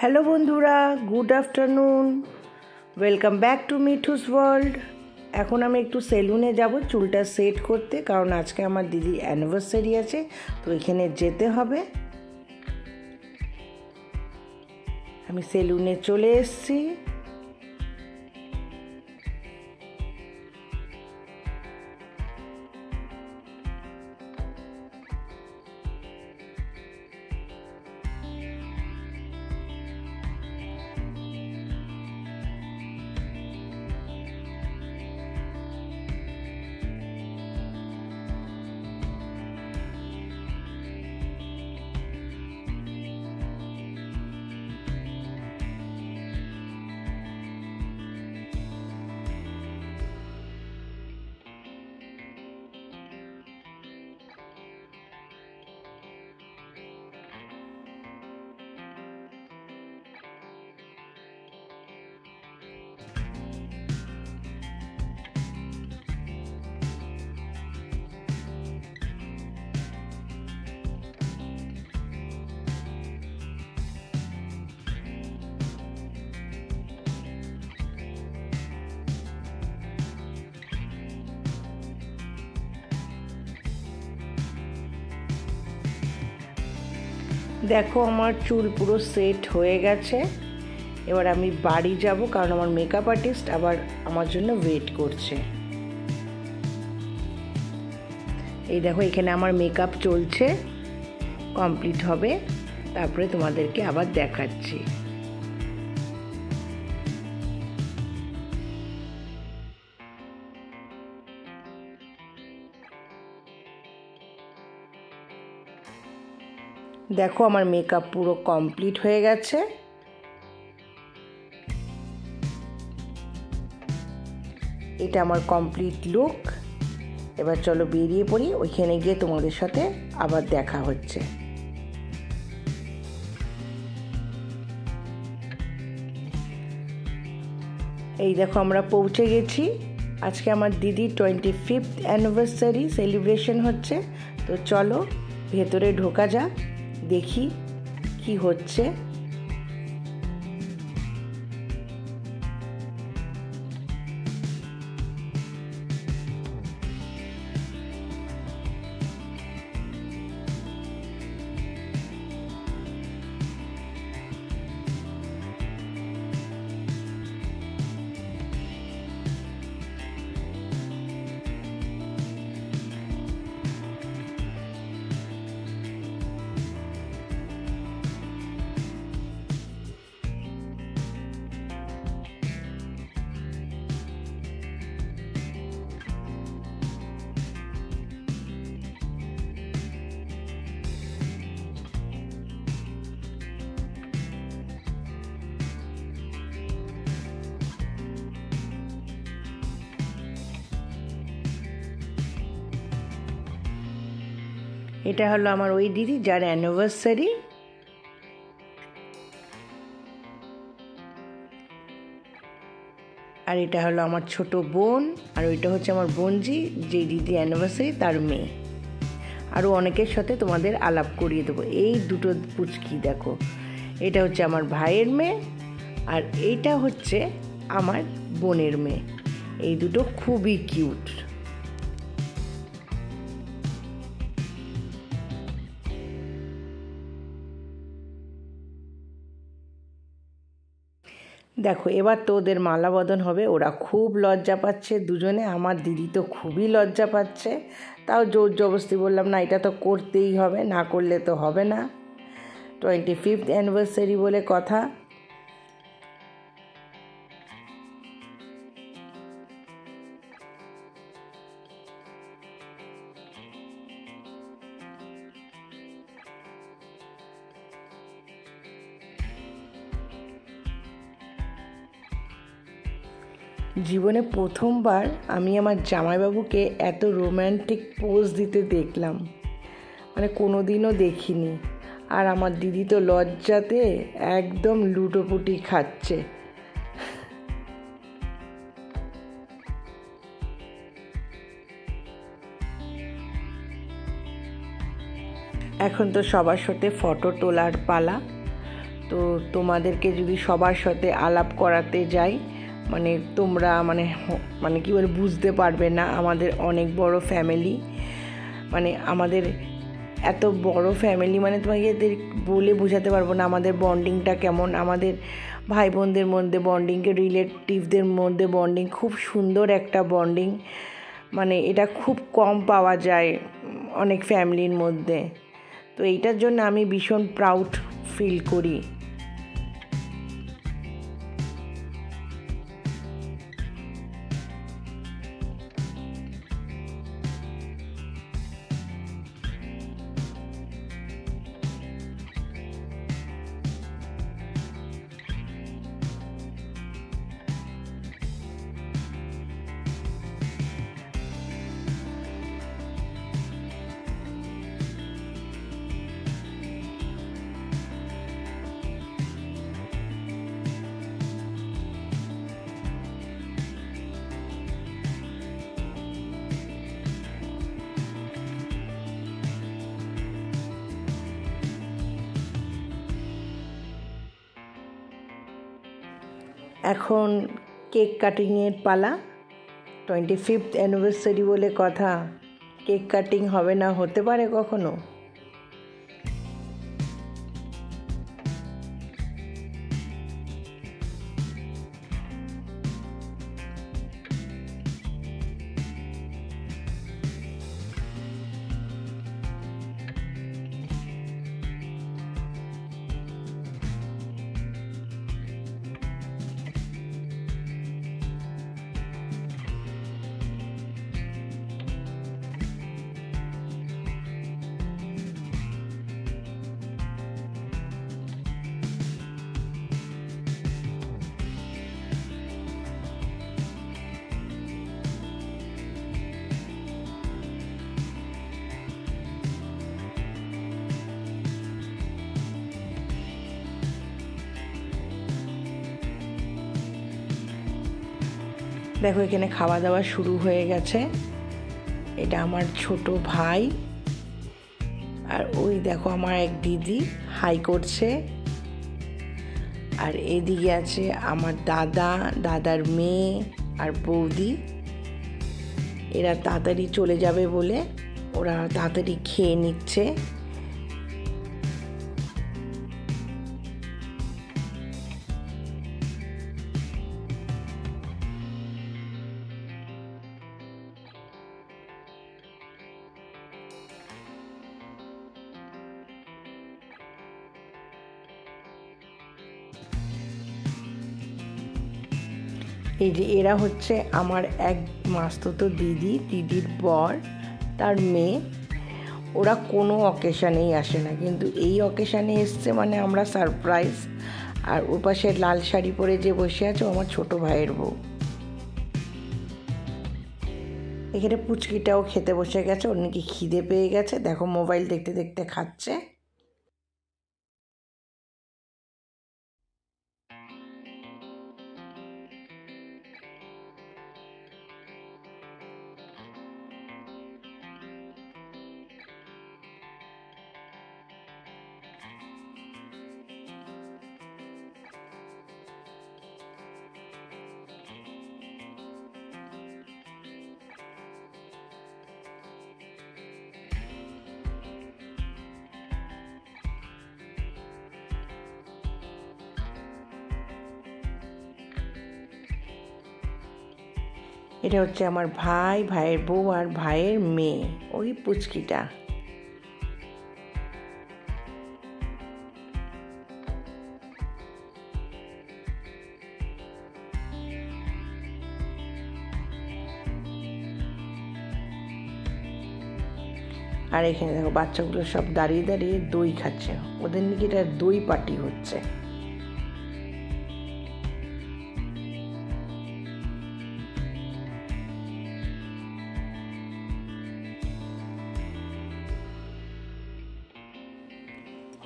Hello বন্ধুরা, good afternoon. Welcome back to Mithu's world. এখন আমি একটু সেলুনে যাব চুলটা সেট করতে, কারণ আজকে আমার দিদির অ্যানিভার্সারি আছে, তো এখানে যেতে হবে। আমি সেলুনে চলে এসেছি। দেখো, আমার চুল পুরো সেট হয়ে গেছে। এবার আমি বাড়ি যাব, কারণ আমার মেকআপ আর্টিস্ট আবার আমার জন্য ওয়েট করছে। এই দেখো, এখানে আমার মেকআপ চলছে, কমপ্লিট হবে, তারপরে তোমাদেরকে আবার দেখাচ্ছি। দেখো, আমার মেকআপ পুরো কমপ্লিট হয়ে গেছে। এটা আমার কমপ্লিট লুক। এবার চলো বেরিয়ে পড়ি, ওইখানে গিয়ে তোমাদের সাথে আবার দেখা হচ্ছে। এই দেখো, আমরা পৌঁছে গেছি। আজকে আমার দিদির 25th অ্যানিভার্সারি সেলিব্রেশন হচ্ছে। তো চলো ভেতরে ঢোকা যাক, দেখি কি হচ্ছে। এটা হলো আমার ওই দিদি যার অ্যানিভার্সারি। আর এটা হলো আমার ছোট বোন, আর ওইটা হচ্ছে আমার বোনজি, যে দিদি অ্যানিভার্সারি তার মেয়ে। আরও অনেকের সাথে তোমাদের আলাপ করিয়ে দেবো। এই দুটো পুচকি দেখো, এটা হচ্ছে আমার ভাইয়ের মেয়ে, আর এইটা হচ্ছে আমার বোনের মেয়ে। এই দুটো খুবই কিউট। দেখো, এবার তো ওদের মালা বদন হবে। ওরা খুব লজ্জা পাচ্ছে দুজনে। আমার দিদি তো খুবই লজ্জা পাচ্ছে, তাও জোর জবরদস্তি বললাম, না এটা তো করতেই হবে, না করলে তো হবে না, 25th অ্যানিভার্সারি বলে কথা। জীবনে প্রথমবার আমি আমার জামাইবাবুকে এত রোম্যান্টিক পোজ দিতে দেখলাম, মানে কোনো দিনও দেখিনি। আর আমার দিদি তো লজ্জাতে একদম লুটোপুটি খাচ্ছে। এখন তো সবার সাথে ফটো তোলার পালা। তো তো তোমাদেরকে যদি সবার সাথে আলাপ করাতে যাই মানে তোমরা মানে কী বলে বুঝতে পারবে না। আমাদের অনেক বড় ফ্যামিলি, মানে আমাদের এত বড় ফ্যামিলি মানে তোমাকে বলে বোঝাতে পারবো না আমাদের বন্ডিংটা কেমন। আমাদের ভাই বোনদের মধ্যে বন্ডিংকে রিলেটিভদের মধ্যে বন্ডিং খুব সুন্দর একটা বন্ডিং, মানে এটা খুব কম পাওয়া যায় অনেক ফ্যামিলির মধ্যে। তো এইটার জন্য আমি ভীষণ প্রাউড ফিল করি। এখন কেক কাটিংয়ের পালা। 25th অ্যানিভার্সারি বলে কথা, কেক কাটিং হবে না হতে পারে কখনো? দেখো এখানে খাওয়া দাওয়া শুরু হয়ে গেছে। এটা আমার ছোট ভাই, আর ওই দেখো আমার এক দিদি হাই করছে, আর এদিকে আছে আমার দাদা, দাদার মেয়ে আর বৌদি। এরা তাড়াতাড়ি চলে যাবে বলে ওরা তাড়াতাড়ি খেয়ে নিচ্ছে। এই যে এরা হচ্ছে আমার এক মাস্তুতো দিদি, দিদির বর, তার মেয়ে। ওরা কোনো অকেশানেই আসে না, কিন্তু এই অকেশানে এসছে মানে আমরা সারপ্রাইজ। আর ওর পাশে লাল শাড়ি পরে যে বসে আছে আমার ছোট ভাইয়ের বউ। এখানে পুচকিটাও খেতে বসে গেছে, ওর নাকি খিদে পেয়ে গেছে, দেখো মোবাইল দেখতে দেখতে খাচ্ছে। এটা হচ্ছে আমার ভাই, ভাইয়ের বউ আর ভাইয়ের মেয়ে, ওই পুচকিটা। আর এখানে দেখো বাচ্চাগুলো সব দাঁড়িয়ে দাঁড়িয়ে দই খাচ্ছে, ওদের নাকি এটা দই পার্টি হচ্ছে।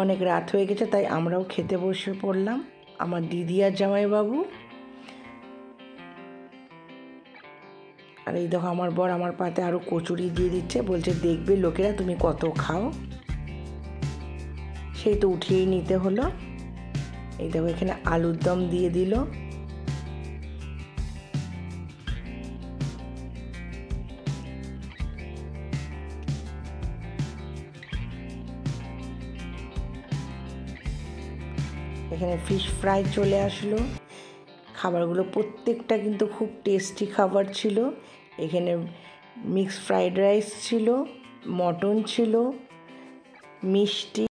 অনেক রাত হয়ে গেছে তাই আমরাও খেতে বসে পড়লাম, আমার দিদি আর জামাইবাবু। আর এই দেখো আমার বর আমার পাতে আরও কচুরি দিয়ে দিচ্ছে, বলছে দেখবে লোকেরা তুমি কত খাও। সেই তো উঠিয়েই নিতে হলো। এই দেখো এখানে আলুর দম দিয়ে দিল। এখানে ফিশ ফ্রাই চলে আসলো। খাবারগুলো প্রত্যেকটা কিন্তু খুব টেস্টি খাবার ছিল। এখানে মিক্সড ফ্রাইড রাইস ছিল, মটন ছিল, মিষ্টি।